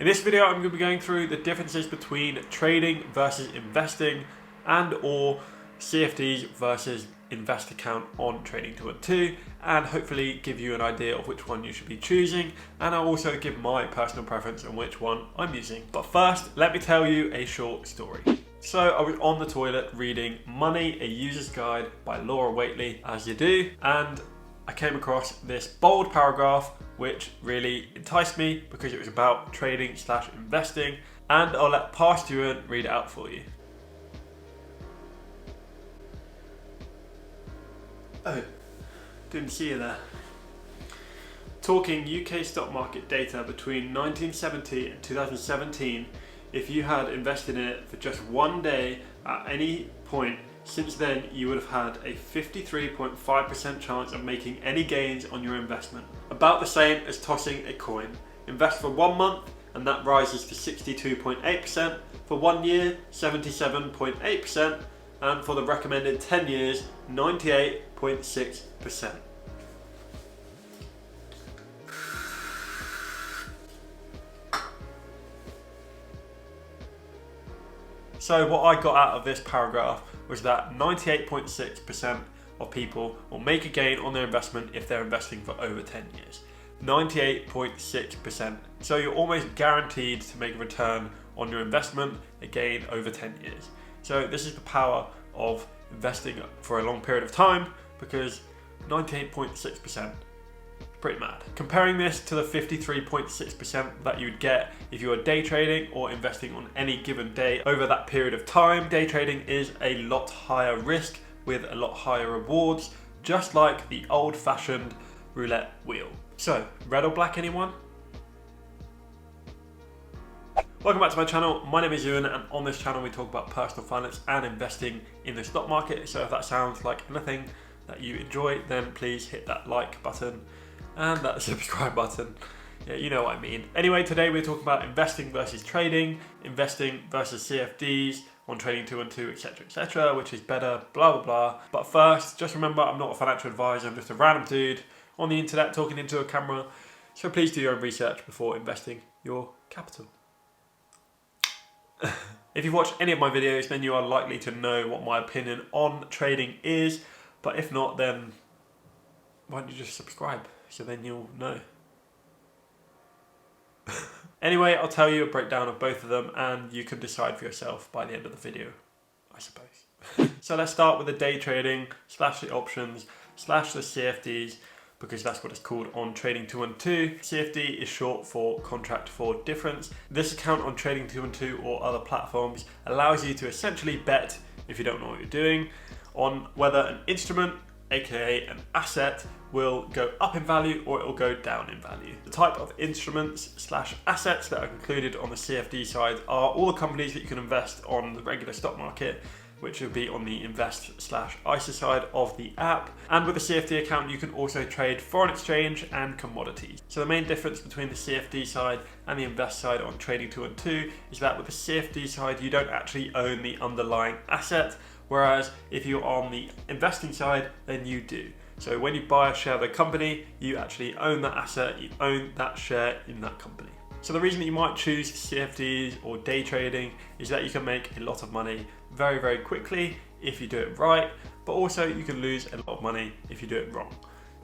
In this video, I'm going to be going through the differences between trading versus investing and or CFDs versus invest account on TRADING212 and hopefully give you an idea of which one you should be choosing, and I'll also give my personal preference on which one I'm using. But first, let me tell you a short story. So I was on the toilet reading Money, a User's Guide by Laura Waitley, as you do, and I came across this bold paragraph which really enticed me because it was about trading / investing, and I'll let past Ewan read it out for you. Oh, didn't see you there. Talking UK stock market data between 1970 and 2017, if you had invested in it for just one day at any point since then, you would have had a 53.5% chance of making any gains on your investment. About the same as tossing a coin. Invest for 1 month and that rises to 62.8%, for 1 year 77.8%, and for the recommended 10 years 98.6%. So what I got out of this paragraph was that 98.6% of people will make a gain on their investment if they're investing for over 10 years. 98.6%. So you're almost guaranteed to make a return on your investment, again, over 10 years. So this is the power of investing for a long period of time, because 98.6%. Pretty mad. Comparing this to the 53.6% that you'd get if you were day trading or investing on any given day over that period of time, day trading is a lot higher risk with a lot higher rewards, just like the old-fashioned roulette wheel. So, red or black, anyone? Welcome back to my channel. My name is Ewan, and on this channel we talk about personal finance and investing in the stock market. So if that sounds like anything that you enjoy, then please hit that like button and that subscribe button. Yeah, you know what I mean. Anyway, today we're talking about investing versus trading, investing versus CFDs on TRADING212, etc, etc, which is better, blah blah blah. But first, just remember, I'm not a financial advisor, I'm just a random dude on the internet talking into a camera. So please do your own research before investing your capital. If you've watched any of my videos, then you are likely to know what my opinion on trading is, but if not, then why don't you just subscribe, so then you'll know. Anyway, I'll tell you a breakdown of both of them and you can decide for yourself by the end of the video, I suppose. So let's start with the day trading / the options / the CFDs, because that's what it's called on TRADING212. CFD is short for contract for difference. This account on TRADING212 or other platforms allows you to essentially bet, if you don't know what you're doing, on whether an instrument, aka an asset, will go up in value or it will go down in value. The type of instruments / assets that are included on the CFD side are all the companies that you can invest on the regular stock market, which will be on the invest / ISA side of the app. And with the CFD account, you can also trade foreign exchange and commodities. So the main difference between the CFD side and the invest side on TRADING212 is that with the CFD side, you don't actually own the underlying asset, whereas if you're on the investing side, then you do. So when you buy a share of the company, you actually own that asset, you own that share in that company. So the reason that you might choose CFDs or day trading is that you can make a lot of money very, very quickly if you do it right, but also you can lose a lot of money if you do it wrong.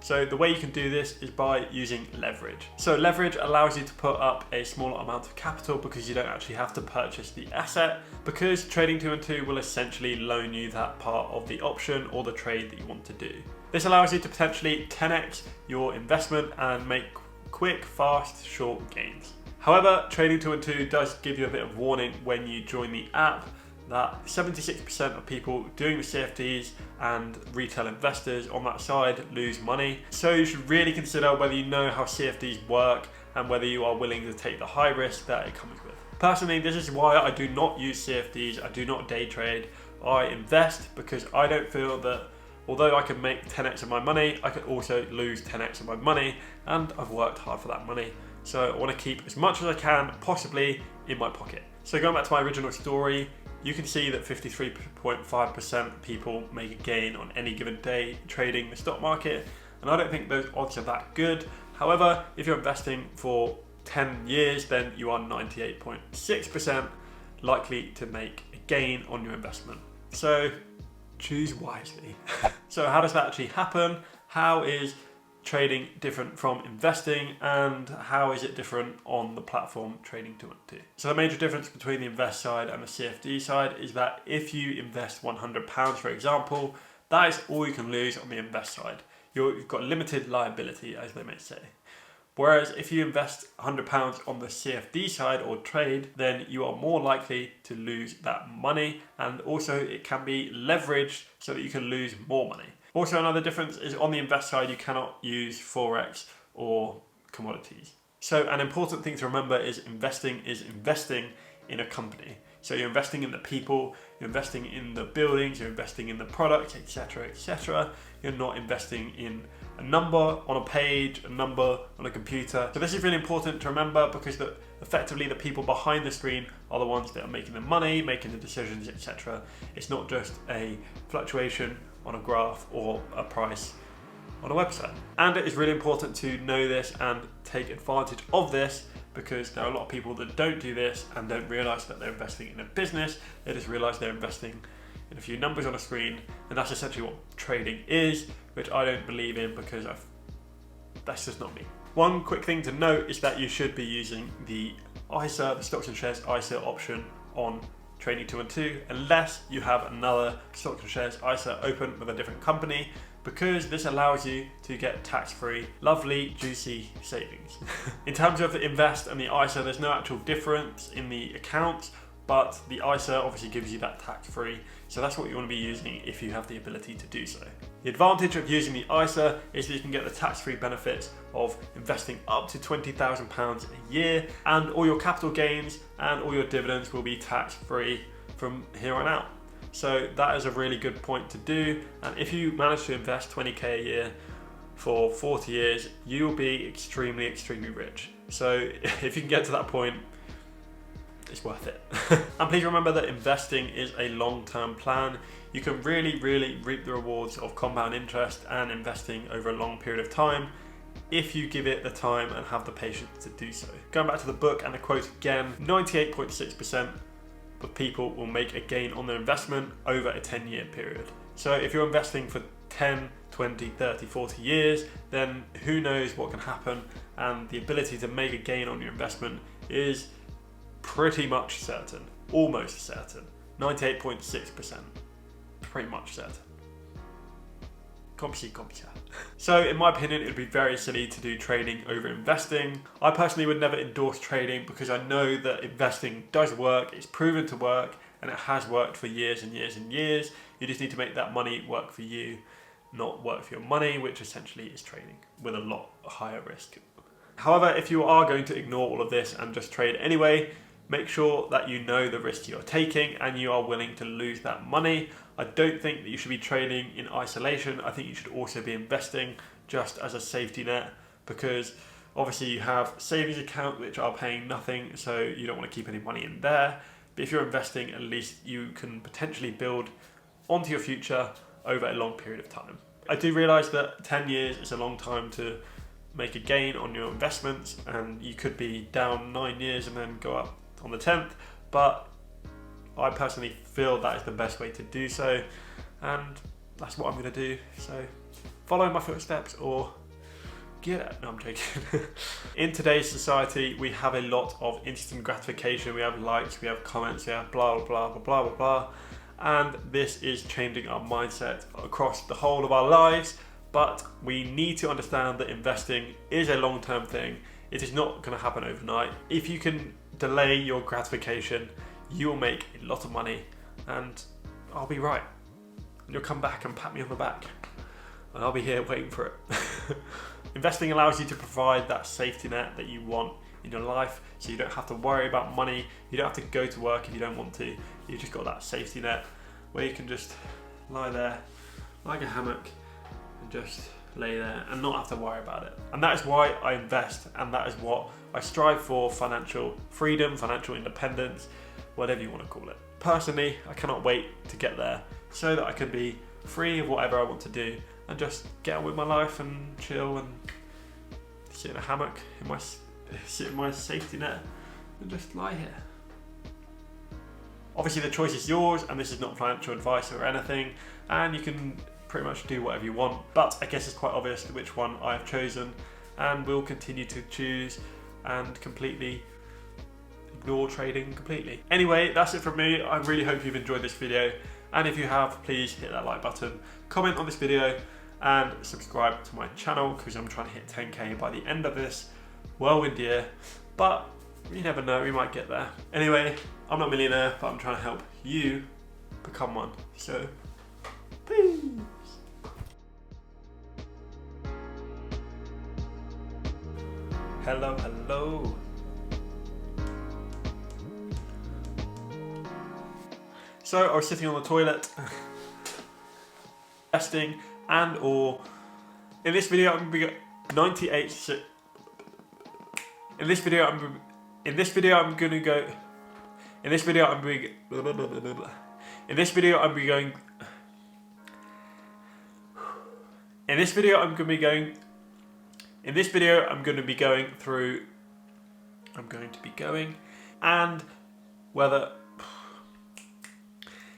So the way you can do this is by using leverage. So leverage allows you to put up a smaller amount of capital because you don't actually have to purchase the asset, because TRADING212 will essentially loan you that part of the option or the trade that you want to do. This allows you to potentially 10x your investment and make quick, fast, short gains. However, TRADING212 does give you a bit of warning when you join the app that 76% of people doing the CFDs and retail investors on that side lose money. So you should really consider whether you know how CFDs work and whether you are willing to take the high risk that it comes with. Personally, this is why I do not use CFDs, I do not day trade. I invest because I don't feel that although I can make 10x of my money, I can also lose 10x of my money, and I've worked hard for that money. So I want to keep as much as I can possibly in my pocket. So going back to my original story, you can see that 53.5% people make a gain on any given day trading the stock market, and I don't think those odds are that good. However, if you're investing for 10 years, then you are 98.6% likely to make a gain on your investment. So choose wisely. So how does that actually happen? How is trading different from investing, and how is it different on the platform TRADING212? So the major difference between the invest side and the CFD side is that if you invest £100, for example, that is all you can lose on the invest side. You've got limited liability, as they may say. Whereas if you invest £100 on the CFD side or trade, then you are more likely to lose that money, and also it can be leveraged so that you can lose more money. Also, another difference is on the invest side, you cannot use Forex or commodities. So an important thing to remember is investing in a company. So you're investing in the people, you're investing in the buildings, you're investing in the products, etc., etc. You're not investing in a number on a page, a number on a computer. So this is really important to remember, because effectively the people behind the screen are the ones that are making the money, making the decisions, etc. It's not just a fluctuation on a graph or a price on a website. And it is really important to know this and take advantage of this, because there are a lot of people that don't do this and don't realize that they're investing in a business. They just realize they're investing in a few numbers on a screen, and that's essentially what trading is, which I don't believe in, because that's just not me. One quick thing to note is that you should be using the ISA, the stocks and shares ISA option on TRADING212, unless you have another stocks and shares ISA open with a different company, because this allows you to get tax-free, lovely, juicy savings. In terms of the invest and the ISA, there's no actual difference in the accounts, but the ISA obviously gives you that tax-free, so that's what you want to be using if you have the ability to do so. The advantage of using the ISA is that you can get the tax-free benefits of investing up to £20,000 a year, and all your capital gains and all your dividends will be tax-free from here on out. So that is a really good point to do, and if you manage to invest 20k a year for 40 years, you will be extremely, extremely rich. So if you can get to that point, it's worth it. And please remember that investing is a long-term plan. You can really, really reap the rewards of compound interest and investing over a long period of time if you give it the time and have the patience to do so. Going back to the book and the quote again, 98.6% of people will make a gain on their investment over a 10-year period. So if you're investing for 10, 20, 30, 40 years, then who knows what can happen, and the ability to make a gain on your investment is pretty much certain, almost certain, 98.6%, pretty much certain. So in my opinion, it would be very silly to do trading over investing. I personally would never endorse trading, because I know that investing does work, it's proven to work, and it has worked for years and years and years. You just need to make that money work for you, not work for your money, which essentially is trading with a lot higher risk. However, if you are going to ignore all of this and just trade anyway, make sure that you know the risk you're taking and you are willing to lose that money. I don't think that you should be trading in isolation. I think you should also be investing just as a safety net, because obviously you have savings accounts which are paying nothing, so you don't want to keep any money in there. But if you're investing, at least you can potentially build onto your future over a long period of time. I do realise that 10 years is a long time to make a gain on your investments, and you could be down 9 years and then go up on the 10th, but I personally feel that is the best way to do so, and that's what I'm going to do. So follow my footsteps or get it. No, I'm joking. In today's society, we have a lot of instant gratification. We have likes, we have comments, we have blah, blah, blah, blah, blah, blah. And this is changing our mindset across the whole of our lives. But we need to understand that investing is a long-term thing. It is not going to happen overnight. If you can delay your gratification, you will make a lot of money, and I'll be right. And you'll come back and pat me on the back, and I'll be here waiting for it. Investing allows you to provide that safety net that you want in your life, so you don't have to worry about money. You don't have to go to work if you don't want to. You've just got that safety net where you can just lie there like a hammock and just lay there and not have to worry about it. And that is why I invest, and that is what I strive for: financial freedom, financial independence, whatever you want to call it. Personally, I cannot wait to get there so that I can be free of whatever I want to do and just get on with my life and chill and sit in a hammock in my sit in my safety net and just lie here. Obviously the choice is yours, and this is not financial advice or anything, and you can pretty much do whatever you want, but I guess it's quite obvious which one I've chosen and will continue to choose and completely ignore trading completely. Anyway, that's it from me. I really hope you've enjoyed this video, and if you have, please hit that like button, comment on this video, and subscribe to my channel because I'm trying to hit 10k by the end of this whirlwind year, but you never know, we might get there. Anyway, I'm not a millionaire, but I'm trying to help you become one. So, peace. Hello, hello. So I was sitting on the toilet, testing, and or in this video I'm gonna be 98. In this video I'm going. In this video I'm going. In this video I'm going to be going through. I'm going to be going, and whether